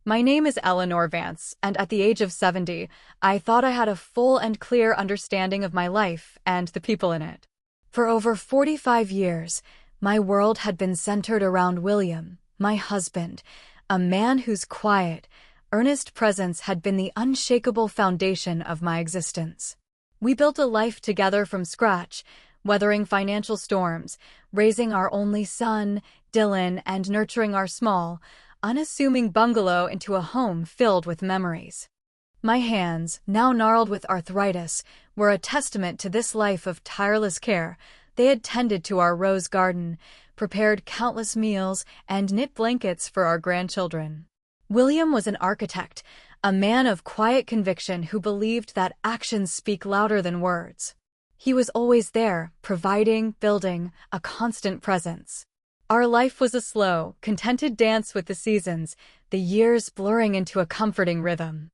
My name is Eleanor Vance, and at the age of 70, I thought I had a full and clear understanding of my life and the people in it. For over 45 years, my world had been centered around William, my husband, a man whose quiet, earnest presence had been the unshakable foundation of my existence. We built a life together from scratch, weathering financial storms, raising our only son, Dylan, and nurturing our small, unassuming bungalow into a home filled with memories. My hands, now gnarled with arthritis, were a testament to this life of tireless care. They had tended to our rose garden, prepared countless meals, and knit blankets for our grandchildren. William was an architect, a man of quiet conviction who believed that actions speak louder than words. He was always there, providing, building, a constant presence. Our life was a slow, contented dance with the seasons, the years blurring into a comforting rhythm.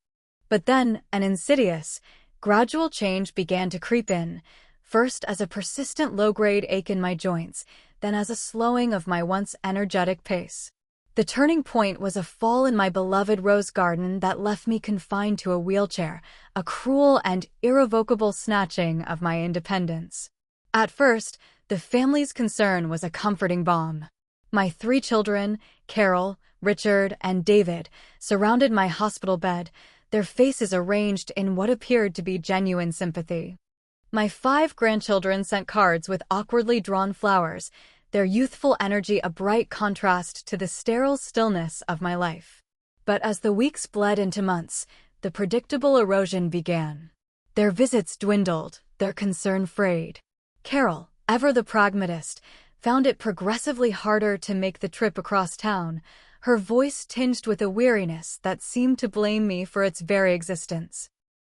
But then, an insidious, gradual change began to creep in, first as a persistent low-grade ache in my joints, then as a slowing of my once energetic pace. The turning point was a fall in my beloved rose garden that left me confined to a wheelchair, a cruel and irrevocable snatching of my independence. At first, the family's concern was a comforting balm. My 3 children, Carol, Richard, and David, surrounded my hospital bed, their faces arranged in what appeared to be genuine sympathy. My 5 grandchildren sent cards with awkwardly drawn flowers, their youthful energy a bright contrast to the sterile stillness of my life. But as the weeks bled into months, the predictable erosion began. Their visits dwindled, their concern frayed. Carol, ever the pragmatist, found it progressively harder to make the trip across town, her voice tinged with a weariness that seemed to blame me for its very existence.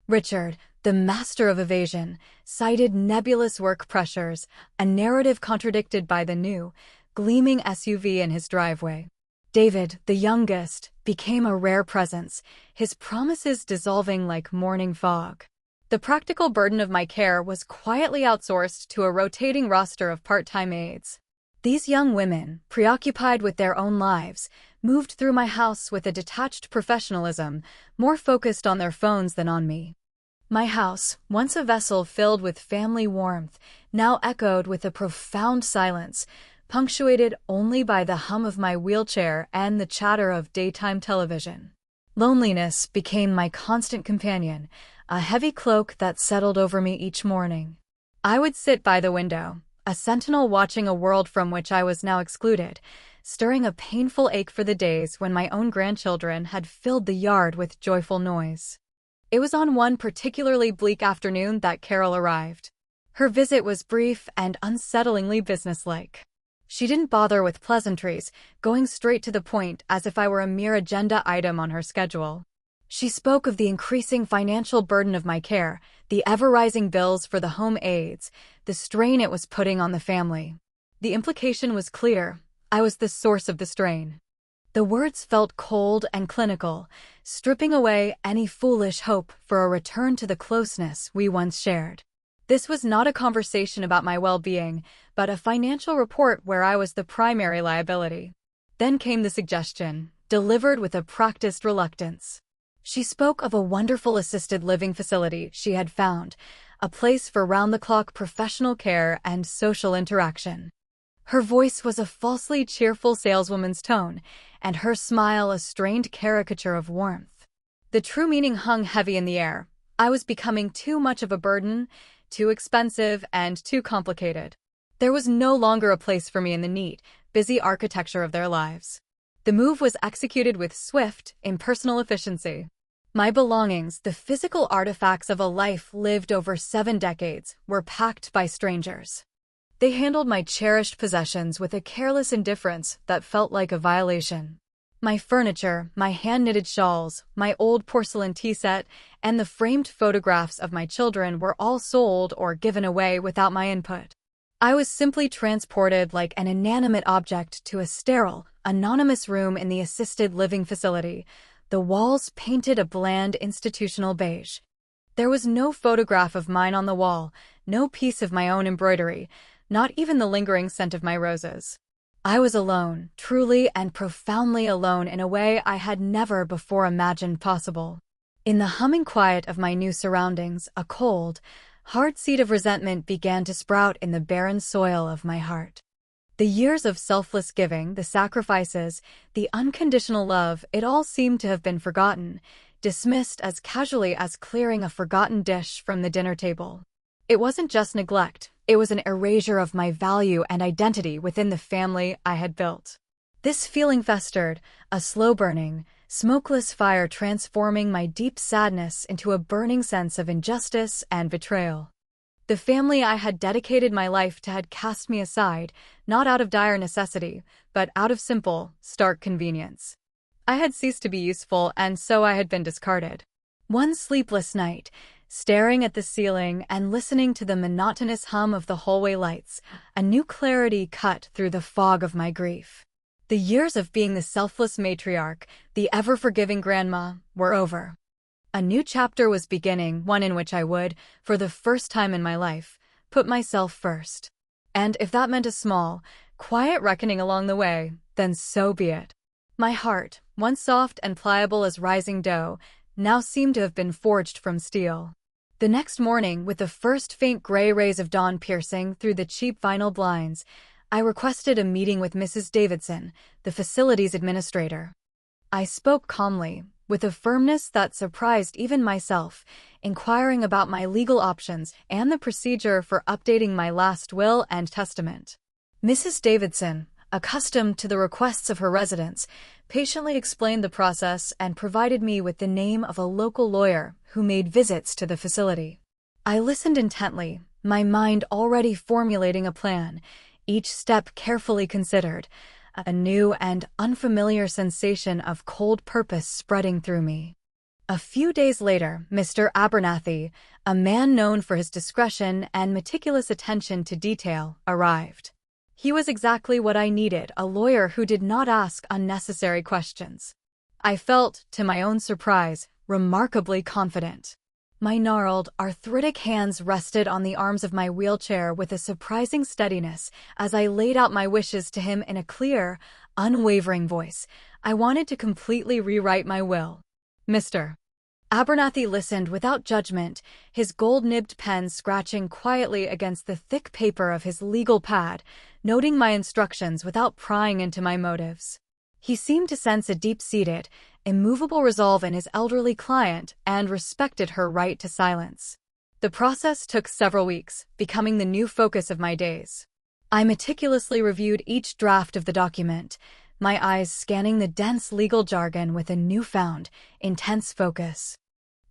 Richard, the master of evasion, cited nebulous work pressures, a narrative contradicted by the new, gleaming SUV in his driveway. David, the youngest, became a rare presence, his promises dissolving like morning fog. The practical burden of my care was quietly outsourced to a rotating roster of part-time aides. These young women, preoccupied with their own lives, moved through my house with a detached professionalism, more focused on their phones than on me. My house, once a vessel filled with family warmth, now echoed with a profound silence, punctuated only by the hum of my wheelchair and the chatter of daytime television. Loneliness became my constant companion, a heavy cloak that settled over me each morning. I would sit by the window, a sentinel watching a world from which I was now excluded, stirring a painful ache for the days when my own grandchildren had filled the yard with joyful noise. It was on one particularly bleak afternoon that Carol arrived. Her visit was brief and unsettlingly businesslike. She didn't bother with pleasantries, going straight to the point as if I were a mere agenda item on her schedule. She spoke of the increasing financial burden of my care, the ever-rising bills for the home aides, the strain it was putting on the family. The implication was clear. I was the source of the strain. The words felt cold and clinical, stripping away any foolish hope for a return to the closeness we once shared. This was not a conversation about my well-being, but a financial report where I was the primary liability. Then came the suggestion, delivered with a practiced reluctance. She spoke of a wonderful assisted living facility she had found, a place for round-the-clock professional care and social interaction. Her voice was a falsely cheerful saleswoman's tone, and her smile a strained caricature of warmth. The true meaning hung heavy in the air. I was becoming too much of a burden, too expensive, and too complicated. There was no longer a place for me in the neat, busy architecture of their lives. The move was executed with swift, impersonal efficiency. My belongings, the physical artifacts of a life lived over 7 decades, were packed by strangers. They handled my cherished possessions with a careless indifference that felt like a violation. My furniture, my hand-knitted shawls, my old porcelain tea set, and the framed photographs of my children were all sold or given away without my input. I was simply transported like an inanimate object to a sterile, anonymous room in the assisted living facility, the walls painted a bland institutional beige. There was no photograph of mine on the wall, no piece of my own embroidery, not even the lingering scent of my roses. I was alone, truly and profoundly alone in a way I had never before imagined possible. In the humming quiet of my new surroundings, a cold, hard seed of resentment began to sprout in the barren soil of my heart. The years of selfless giving, the sacrifices, the unconditional love, it all seemed to have been forgotten, dismissed as casually as clearing a forgotten dish from the dinner table. It wasn't just neglect, it was an erasure of my value and identity within the family I had built. This feeling festered, a slow-burning, smokeless fire transforming my deep sadness into a burning sense of injustice and betrayal. The family I had dedicated my life to had cast me aside, not out of dire necessity, but out of simple, stark convenience. I had ceased to be useful, and so I had been discarded. One sleepless night, staring at the ceiling and listening to the monotonous hum of the hallway lights, a new clarity cut through the fog of my grief. The years of being the selfless matriarch, the ever-forgiving grandma, were over. A new chapter was beginning, one in which I would, for the first time in my life, put myself first. And if that meant a small, quiet reckoning along the way, then so be it. My heart, once soft and pliable as rising dough, now seemed to have been forged from steel. The next morning, with the first faint gray rays of dawn piercing through the cheap vinyl blinds, I requested a meeting with Mrs. Davidson, the facilities administrator. I spoke calmly, with a firmness that surprised even myself, inquiring about my legal options and the procedure for updating my last will and testament. Mrs. Davidson, accustomed to the requests of her residents, patiently explained the process and provided me with the name of a local lawyer who made visits to the facility. I listened intently, my mind already formulating a plan, each step carefully considered, a new and unfamiliar sensation of cold purpose spreading through me. A few days later, Mr. Abernathy, a man known for his discretion and meticulous attention to detail, arrived. He was exactly what I needed, a lawyer who did not ask unnecessary questions. I felt, to my own surprise, remarkably confident. My gnarled, arthritic hands rested on the arms of my wheelchair with a surprising steadiness as I laid out my wishes to him in a clear, unwavering voice. I wanted to completely rewrite my will. Mr. Abernathy listened without judgment, his gold-nibbed pen scratching quietly against the thick paper of his legal pad, noting my instructions without prying into my motives. He seemed to sense a deep-seated, immovable resolve in his elderly client and respected her right to silence. The process took several weeks, becoming the new focus of my days. I meticulously reviewed each draft of the document, my eyes scanning the dense legal jargon with a newfound, intense focus.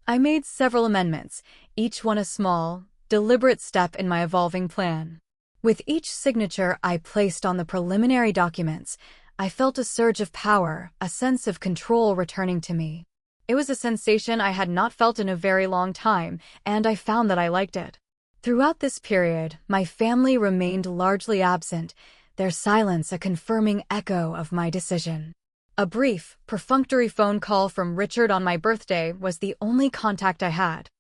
I made several amendments, each one a small, deliberate step in my evolving plan. With each signature I placed on the preliminary documents, I felt a surge of power, a sense of control returning to me. It was a sensation I had not felt in a very long time, and I found that I liked it. Throughout this period, my family remained largely absent, their silence a confirming echo of my decision. A brief, perfunctory phone call from Richard on my birthday was the only contact I had.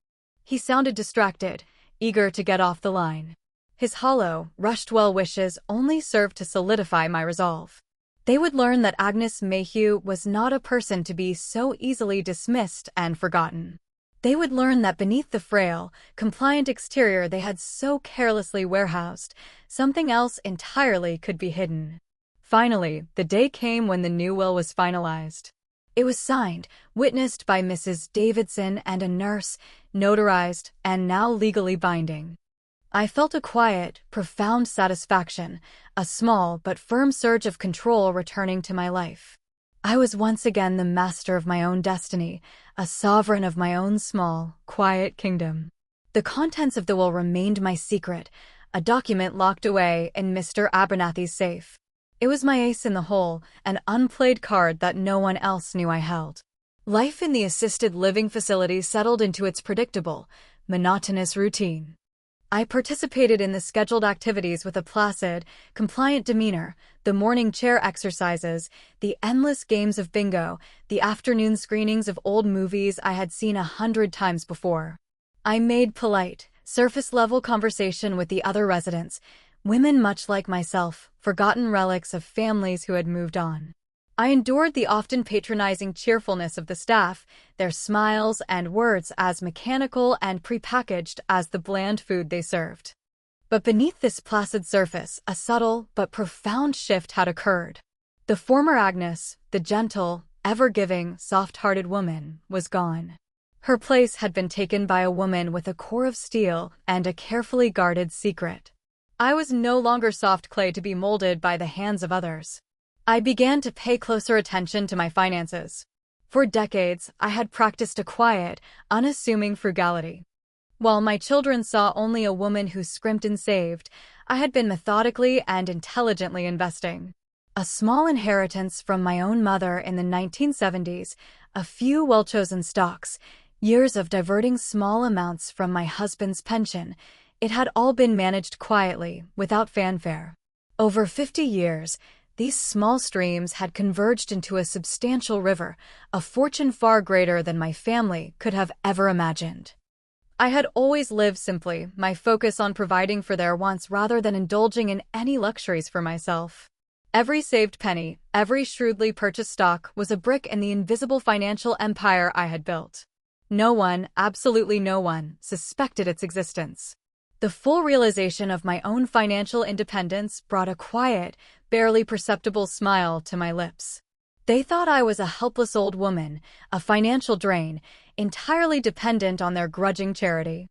He sounded distracted, eager to get off the line. His hollow, rushed well wishes only served to solidify my resolve. They would learn that Agnes Mayhew was not a person to be so easily dismissed and forgotten. They would learn that beneath the frail, compliant exterior they had so carelessly warehoused, something else entirely could be hidden. Finally, the day came when the new will was finalized. It was signed, witnessed by Mrs. Davidson and a nurse, notarized, and now legally binding. I felt a quiet, profound satisfaction, a small but firm surge of control returning to my life. I was once again the master of my own destiny, a sovereign of my own small, quiet kingdom. The contents of the will remained my secret, a document locked away in Mr. Abernathy's safe. It was my ace in the hole, an unplayed card that no one else knew I held. Life in the assisted living facility settled into its predictable, monotonous routine. I participated in the scheduled activities with a placid, compliant demeanor, the morning chair exercises, the endless games of bingo, the afternoon screenings of old movies I had seen 100 times before. I made polite, surface-level conversation with the other residents, women much like myself, forgotten relics of families who had moved on. I endured the often patronizing cheerfulness of the staff, their smiles and words as mechanical and prepackaged as the bland food they served. But beneath this placid surface, a subtle but profound shift had occurred. The former Agnes, the gentle, ever-giving, soft-hearted woman, was gone. Her place had been taken by a woman with a core of steel and a carefully guarded secret. I was no longer soft clay to be molded by the hands of others. I began to pay closer attention to my finances. For decades, I had practiced a quiet, unassuming frugality. While my children saw only a woman who scrimped and saved, I had been methodically and intelligently investing. A small inheritance from my own mother in the 1970s, a few well-chosen stocks, years of diverting small amounts from my husband's pension, it had all been managed quietly, without fanfare. Over 50 years, these small streams had converged into a substantial river, a fortune far greater than my family could have ever imagined. I had always lived simply, my focus on providing for their wants rather than indulging in any luxuries for myself. Every saved penny, every shrewdly purchased stock was a brick in the invisible financial empire I had built. No one, absolutely no one, suspected its existence. The full realization of my own financial independence brought a quiet, barely perceptible smile to my lips. They thought I was a helpless old woman, a financial drain, entirely dependent on their grudging charity.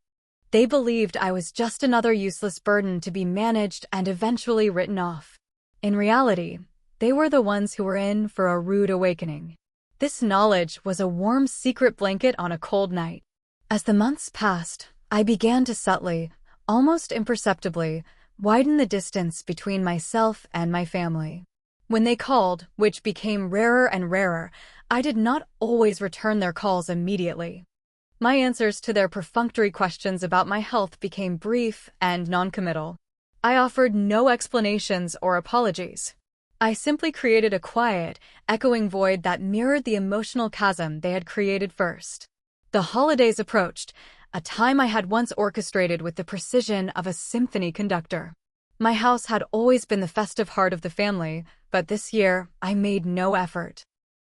They believed I was just another useless burden to be managed and eventually written off. In reality, they were the ones who were in for a rude awakening. This knowledge was a warm secret blanket on a cold night. As the months passed, I began to subtly, almost imperceptibly, widen the distance between myself and my family. When they called, which became rarer and rarer, I did not always return their calls immediately. My answers to their perfunctory questions about my health became brief and noncommittal. I offered no explanations or apologies. I simply created a quiet, echoing void that mirrored the emotional chasm they had created first. The holidays approached, a time I had once orchestrated with the precision of a symphony conductor. My house had always been the festive heart of the family, but this year I made no effort.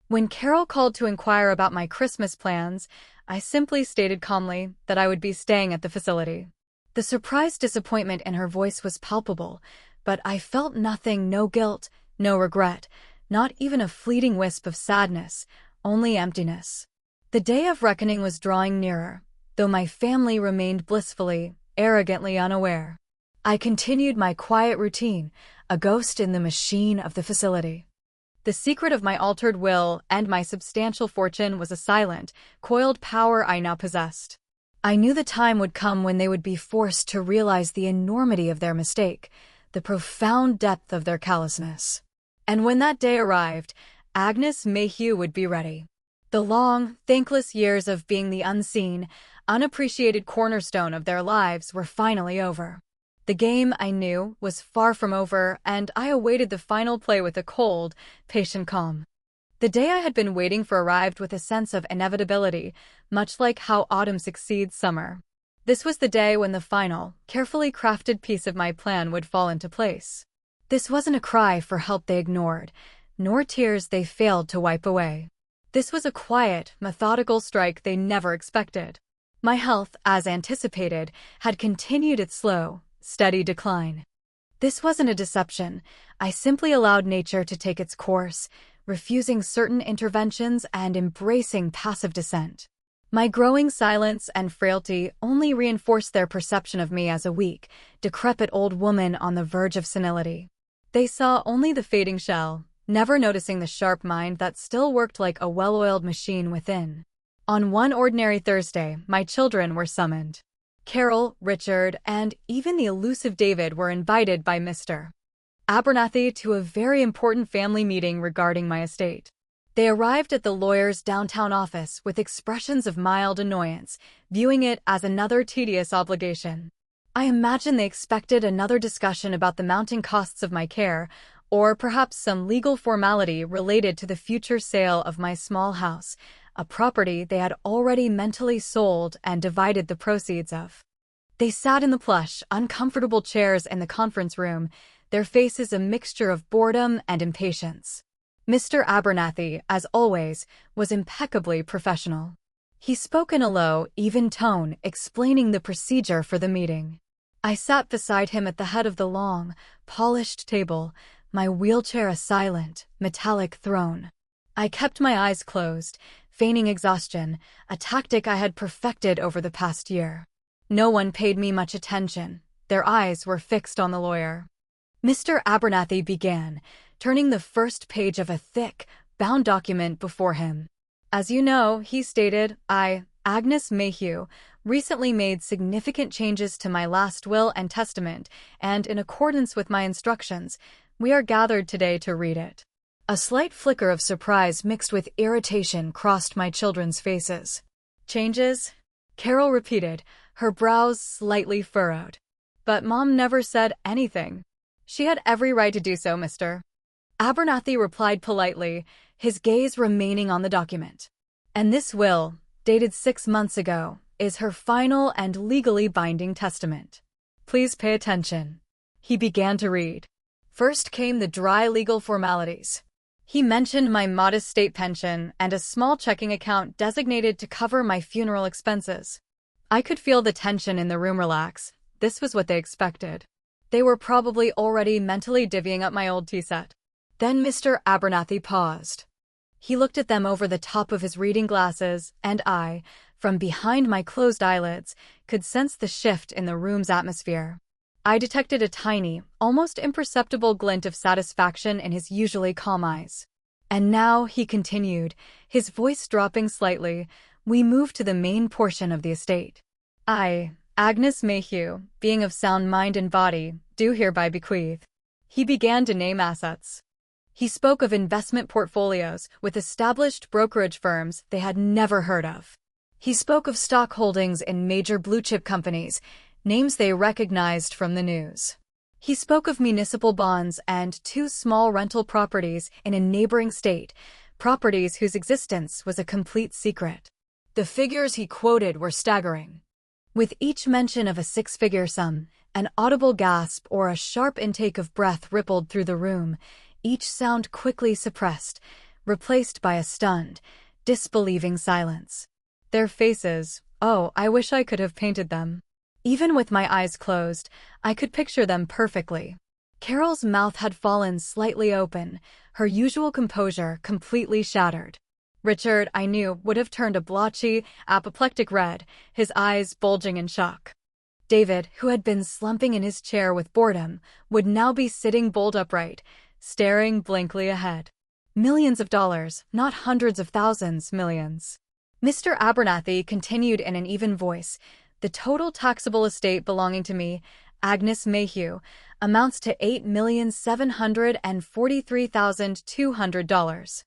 When Carol called to inquire about my Christmas plans, I simply stated calmly that I would be staying at the facility. The surprised disappointment in her voice was palpable, but I felt nothing, no guilt, no regret, not even a fleeting wisp of sadness, only emptiness. The day of reckoning was drawing nearer, though my family remained blissfully, arrogantly unaware. I continued my quiet routine, a ghost in the machine of the facility. The secret of my altered will and my substantial fortune was a silent, coiled power I now possessed. I knew the time would come when they would be forced to realize the enormity of their mistake, the profound depth of their callousness. And when that day arrived, Agnes Mayhew would be ready. The long, thankless years of being the unseen, unappreciated cornerstone of their lives were finally over. The game, I knew, was far from over, and I awaited the final play with a cold, patient calm. The day I had been waiting for arrived with a sense of inevitability, much like how autumn succeeds summer. This was the day when the final, carefully crafted piece of my plan would fall into place. This wasn't a cry for help they ignored, nor tears they failed to wipe away. This was a quiet, methodical strike they never expected. My health, as anticipated, had continued its slow, steady decline. This wasn't a deception. I simply allowed nature to take its course, refusing certain interventions and embracing passive descent. My growing silence and frailty only reinforced their perception of me as a weak, decrepit old woman on the verge of senility. They saw only the fading shell, never noticing the sharp mind that still worked like a well-oiled machine within. On one ordinary Thursday, my children were summoned. Carol, Richard, and even the elusive David were invited by Mr. Abernathy to a very important family meeting regarding my estate. They arrived at the lawyer's downtown office with expressions of mild annoyance, viewing it as another tedious obligation. I imagine they expected another discussion about the mounting costs of my care, or perhaps some legal formality related to the future sale of my small house, a property they had already mentally sold and divided the proceeds of. They sat in the plush, uncomfortable chairs in the conference room, their faces a mixture of boredom and impatience. Mr. Abernathy, as always, was impeccably professional. He spoke in a low, even tone, explaining the procedure for the meeting. I sat beside him at the head of the long, polished table, my wheelchair a silent, metallic throne. I kept my eyes closed, feigning exhaustion, a tactic I had perfected over the past year. No one paid me much attention. Their eyes were fixed on the lawyer. Mr. Abernathy began, turning the first page of a thick, bound document before him. As you know, he stated, I, Agnes Mayhew, recently made significant changes to my last will and testament, and in accordance with my instructions, we are gathered today to read it. A slight flicker of surprise mixed with irritation crossed my children's faces. Changes? Carol repeated, her brows slightly furrowed. But Mom never said anything. She had every right to do so, Mr. Abernathy replied politely, his gaze remaining on the document. And this will, dated 6 months ago, is her final and legally binding testament. Please pay attention. He began to read. First came the dry legal formalities. He mentioned my modest state pension and a small checking account designated to cover my funeral expenses. I could feel the tension in the room relax. This was what they expected. They were probably already mentally divvying up my old tea set. Then Mr. Abernathy paused. He looked at them over the top of his reading glasses, and I, from behind my closed eyelids, could sense the shift in the room's atmosphere. I detected a tiny, almost imperceptible glint of satisfaction in his usually calm eyes. And now, he continued, his voice dropping slightly, we move to the main portion of the estate. I, Agnes Mayhew, being of sound mind and body, do hereby bequeath. He began to name assets. He spoke of investment portfolios with established brokerage firms they had never heard of. He spoke of stock holdings in major blue-chip companies, names they recognized from the news. He spoke of municipal bonds and 2 small rental properties in a neighboring state, properties whose existence was a complete secret. The figures he quoted were staggering. With each mention of a 6-figure sum, an audible gasp or a sharp intake of breath rippled through the room, each sound quickly suppressed, replaced by a stunned, disbelieving silence. Their faces, oh, I wish I could have painted them. Even with my eyes closed, I could picture them perfectly. Carol's mouth had fallen slightly open, her usual composure completely shattered. Richard, I knew, would have turned a blotchy, apoplectic red, his eyes bulging in shock. David, who had been slumping in his chair with boredom, would now be sitting bolt upright, staring blankly ahead. Millions of dollars, not hundreds of thousands, millions. Mr. Abernathy continued in an even voice, the total taxable estate belonging to me, Agnes Mayhew, amounts to $8,743,200.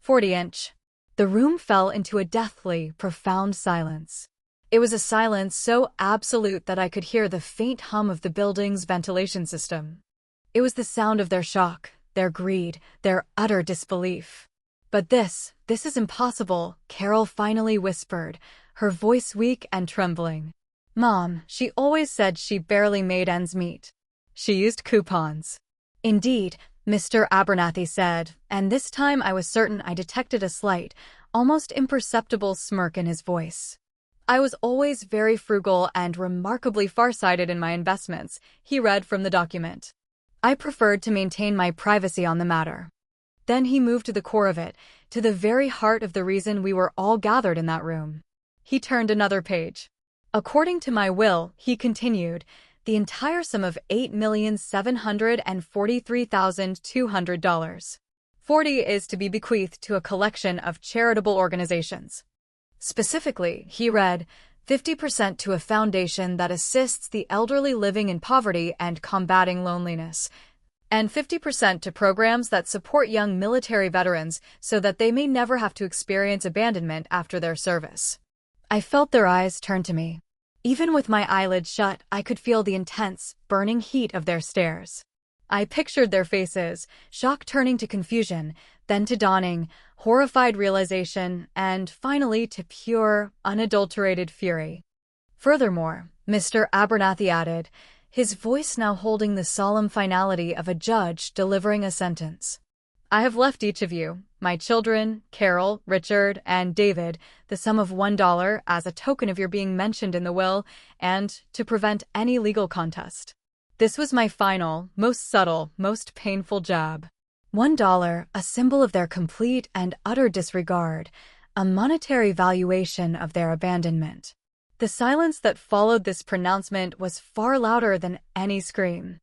40-inch. The room fell into a deathly, profound silence. It was a silence so absolute that I could hear the faint hum of the building's ventilation system. It was the sound of their shock, their greed, their utter disbelief. But this is impossible, Carol finally whispered, her voice weak and trembling. Mom, she always said she barely made ends meet. She used coupons. Indeed, Mr. Abernathy said, and this time I was certain I detected a slight, almost imperceptible smirk in his voice. I was always very frugal and remarkably farsighted in my investments, he read from the document. I preferred to maintain my privacy on the matter. Then he moved to the core of it, to the very heart of the reason we were all gathered in that room. He turned another page. According to my will, he continued, the entire sum of $8,743,200. 40 is to be bequeathed to a collection of charitable organizations. Specifically, he read, 50% to a foundation that assists the elderly living in poverty and combating loneliness, and 50% to programs that support young military veterans so that they may never have to experience abandonment after their service. I felt their eyes turn to me. Even with my eyelids shut, I could feel the intense, burning heat of their stares. I pictured their faces, shock turning to confusion, then to dawning, horrified realization, and finally to pure, unadulterated fury. Furthermore, Mr. Abernathy added, his voice now holding the solemn finality of a judge delivering a sentence. I have left each of you, my children, Carol, Richard, and David, the sum of $1 as a token of your being mentioned in the will and to prevent any legal contest. This was my final, most subtle, most painful jab. $1, a symbol of their complete and utter disregard, a monetary valuation of their abandonment. The silence that followed this pronouncement was far louder than any scream.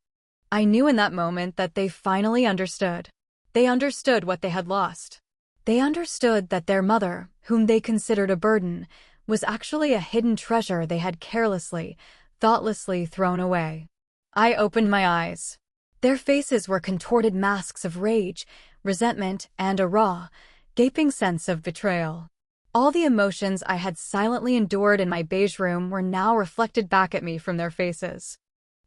I knew in that moment that they finally understood. They understood what they had lost. They understood that their mother, whom they considered a burden, was actually a hidden treasure they had carelessly, thoughtlessly thrown away. I opened my eyes. Their faces were contorted masks of rage, resentment, and a raw, gaping sense of betrayal. All the emotions I had silently endured in my beige room were now reflected back at me from their faces.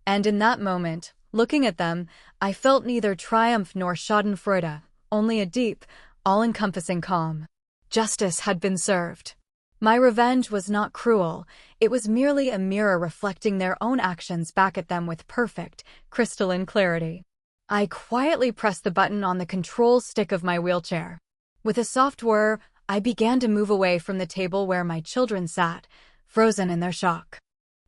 And in that moment, looking at them, I felt neither triumph nor schadenfreude, only a deep, all-encompassing calm. Justice had been served. My revenge was not cruel, it was merely a mirror reflecting their own actions back at them with perfect, crystalline clarity. I quietly pressed the button on the control stick of my wheelchair. With a soft whir, I began to move away from the table where my children sat, frozen in their shock.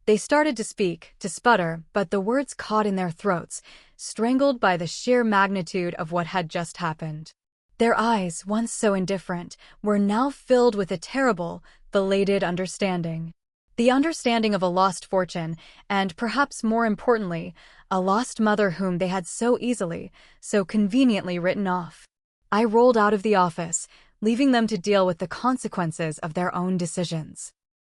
They started to speak, to sputter, but the words caught in their throats, strangled by the sheer magnitude of what had just happened. Their eyes, once so indifferent, were now filled with a terrible, belated understanding. The understanding of a lost fortune, and perhaps more importantly, a lost mother whom they had so easily, so conveniently written off. I rolled out of the office, leaving them to deal with the consequences of their own decisions.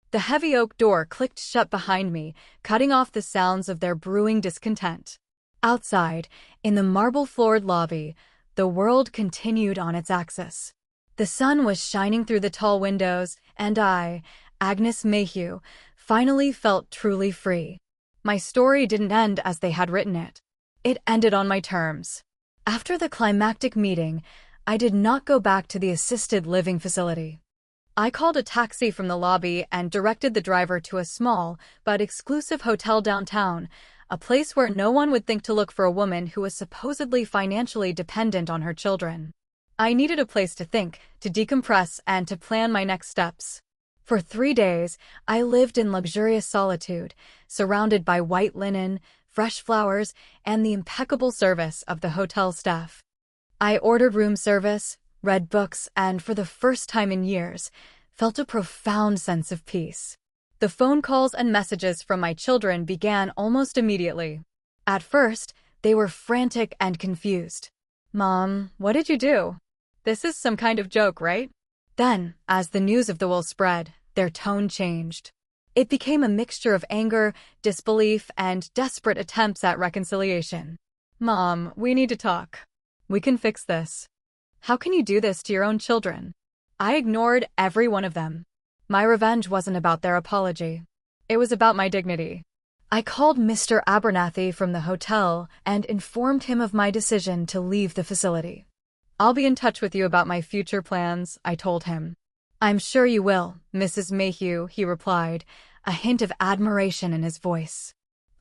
The heavy oak door clicked shut behind me, cutting off the sounds of their brewing discontent. Outside, in the marble-floored lobby, the world continued on its axis. The sun was shining through the tall windows, and I, Agnes Mayhew, finally felt truly free. My story didn't end as they had written it. It ended on my terms. After the climactic meeting, I did not go back to the assisted living facility. I called a taxi from the lobby and directed the driver to a small but exclusive hotel downtown, a place where no one would think to look for a woman who was supposedly financially dependent on her children. I needed a place to think, to decompress, and to plan my next steps. For 3 days, I lived in luxurious solitude, surrounded by white linen, fresh flowers, and the impeccable service of the hotel staff. I ordered room service, read books, and for the first time in years, felt a profound sense of peace. The phone calls and messages from my children began almost immediately. At first, they were frantic and confused. "Mom, what did you do? This is some kind of joke, right?" Then, as the news of the will spread, their tone changed. It became a mixture of anger, disbelief, and desperate attempts at reconciliation. "Mom, we need to talk. We can fix this. How can you do this to your own children?" I ignored every one of them. My revenge wasn't about their apology. It was about my dignity. I called Mr. Abernathy from the hotel and informed him of my decision to leave the facility. "I'll be in touch with you about my future plans," I told him. "I'm sure you will, Mrs. Mayhew," he replied, a hint of admiration in his voice.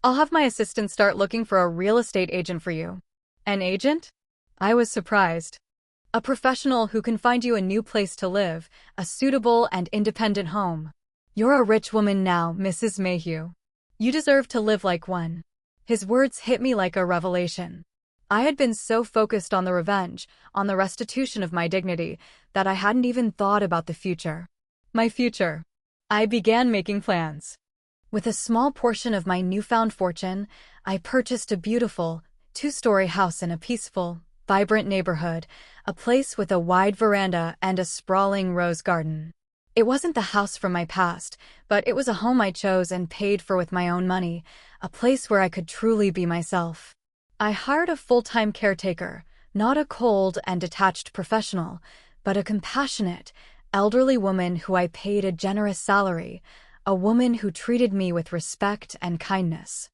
"I'll have my assistant start looking for a real estate agent for you." "An agent?" I was surprised. "A professional who can find you a new place to live, a suitable and independent home. You're a rich woman now, Mrs. Mayhew. You deserve to live like one." His words hit me like a revelation. I had been so focused on the revenge, on the restitution of my dignity, that I hadn't even thought about the future. My future. I began making plans. With a small portion of my newfound fortune, I purchased a beautiful, 2-story house in a peaceful, vibrant neighborhood, a place with a wide veranda and a sprawling rose garden. It wasn't the house from my past, but it was a home I chose and paid for with my own money, a place where I could truly be myself. I hired a full-time caretaker, not a cold and detached professional, but a compassionate, elderly woman who I paid a generous salary, a woman who treated me with respect and kindness.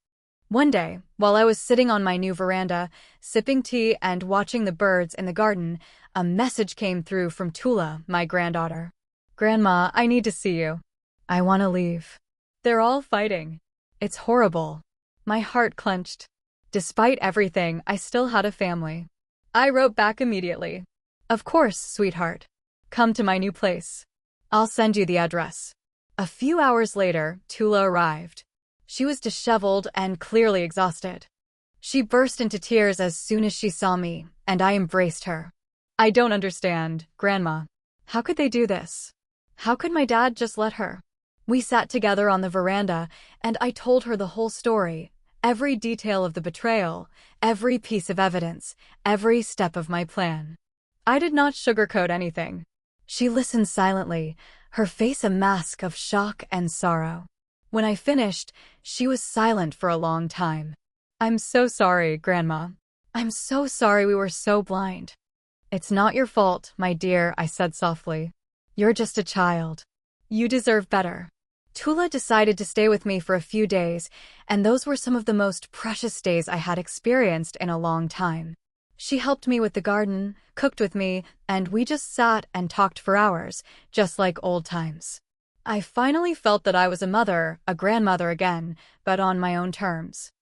One day, while I was sitting on my new veranda, sipping tea and watching the birds in the garden, a message came through from Tula, my granddaughter. "Grandma, I need to see you. I want to leave. They're all fighting." It's horrible. My heart clenched. Despite everything, I still had a family. I wrote back immediately. Of course, sweetheart. Come to my new place. I'll send you the address. A few hours later, Tula arrived. She was disheveled and clearly exhausted. She burst into tears as soon as she saw me, and I embraced her. I don't understand, Grandma. How could they do this? How could my dad just let her? We sat together on the veranda, and I told her the whole story, every detail of the betrayal, every piece of evidence, every step of my plan. I did not sugarcoat anything. She listened silently, her face a mask of shock and sorrow. When I finished, she was silent for a long time. I'm so sorry, Grandma. I'm so sorry we were so blind. It's not your fault, my dear, I said softly. You're just a child. You deserve better. Tula decided to stay with me for a few days, and those were some of the most precious days I had experienced in a long time. She helped me with the garden, cooked with me, and we just sat and talked for hours, just like old times. I finally felt that I was a mother, a grandmother again, but on my own terms.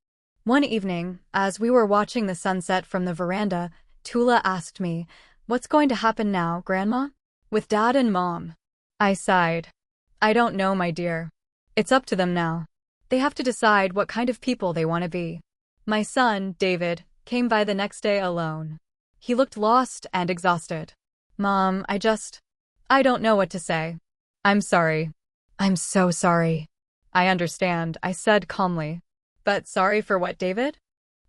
One evening, as we were watching the sunset from the veranda, Tula asked me, "What's going to happen now, Grandma? With Dad and Mom?" I sighed. I don't know, my dear. It's up to them now. They have to decide what kind of people they want to be. My son, David, came by the next day alone. He looked lost and exhausted. Mom, I don't know what to say. I'm sorry. I'm so sorry. I understand, I said calmly. But sorry for what, David?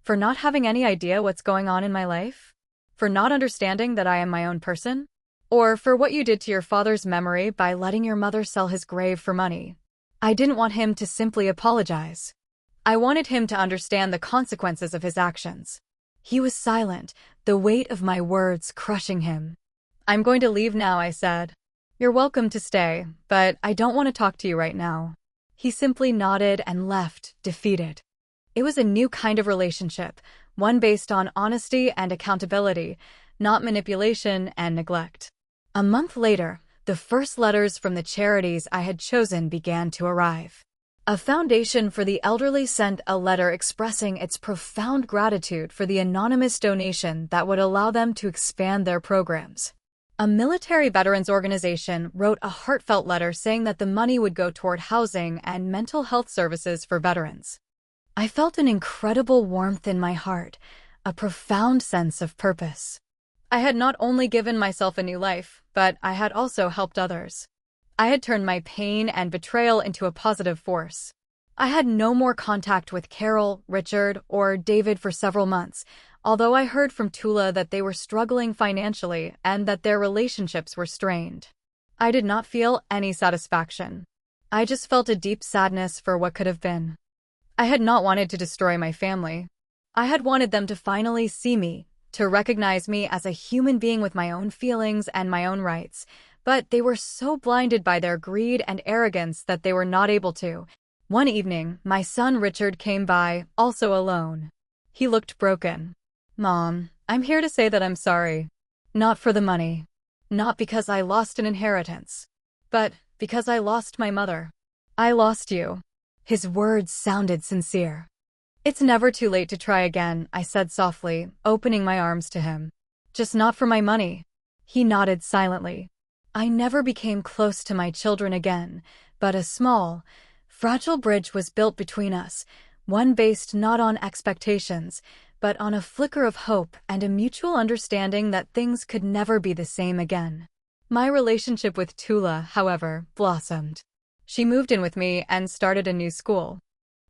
For not having any idea what's going on in my life? For not understanding that I am my own person? Or for what you did to your father's memory by letting your mother sell his grave for money? I didn't want him to simply apologize. I wanted him to understand the consequences of his actions. He was silent, the weight of my words crushing him. I'm going to leave now, I said. You're welcome to stay, but I don't want to talk to you right now. He simply nodded and left, defeated. It was a new kind of relationship, one based on honesty and accountability, not manipulation and neglect. A month later, the first letters from the charities I had chosen began to arrive. A foundation for the elderly sent a letter expressing its profound gratitude for the anonymous donation that would allow them to expand their programs. A military veterans organization wrote a heartfelt letter saying that the money would go toward housing and mental health services for veterans. I felt an incredible warmth in my heart, a profound sense of purpose. I had not only given myself a new life, but I had also helped others. I had turned my pain and betrayal into a positive force. I had no more contact with Carol, Richard, or David for several months, although I heard from Tula that they were struggling financially and that their relationships were strained. I did not feel any satisfaction. I just felt a deep sadness for what could have been. I had not wanted to destroy my family. I had wanted them to finally see me, to recognize me as a human being with my own feelings and my own rights, but they were so blinded by their greed and arrogance that they were not able to. One evening, my son Richard came by, also alone. He looked broken. Mom, I'm here to say that I'm sorry. Not for the money. Not because I lost an inheritance. But because I lost my mother. I lost you. His words sounded sincere. It's never too late to try again, I said softly, opening my arms to him. Just not for my money. He nodded silently. I never became close to my children again, but a small, fragile bridge was built between us, one based not on expectations, but on a flicker of hope and a mutual understanding that things could never be the same again. My relationship with Tula, however, blossomed. She moved in with me and started a new school.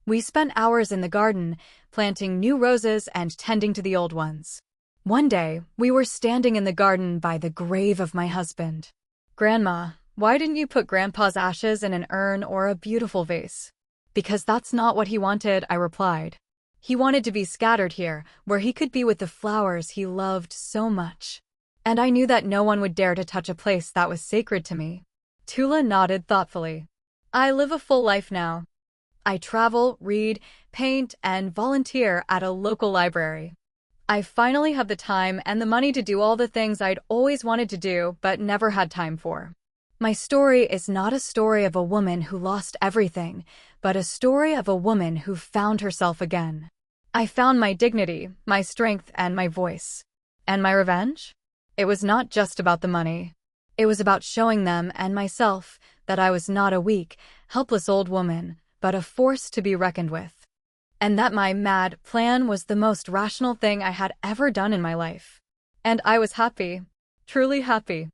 We spent hours in the garden, planting new roses and tending to the old ones. One day, we were standing in the garden by the grave of my husband. Grandma, why didn't you put Grandpa's ashes in an urn or a beautiful vase? Because that's not what he wanted, I replied. He wanted to be scattered here, where he could be with the flowers he loved so much. And I knew that no one would dare to touch a place that was sacred to me. Tula nodded thoughtfully. I live a full life now. I travel, read, paint, and volunteer at a local library. I finally have the time and the money to do all the things I'd always wanted to do but never had time for. My story is not a story of a woman who lost everything, but a story of a woman who found herself again. I found my dignity, my strength, and my voice. And my revenge? It was not just about the money. It was about showing them and myself that I was not a weak, helpless old woman, but a force to be reckoned with. And that my mad plan was the most rational thing I had ever done in my life. And I was happy, truly happy.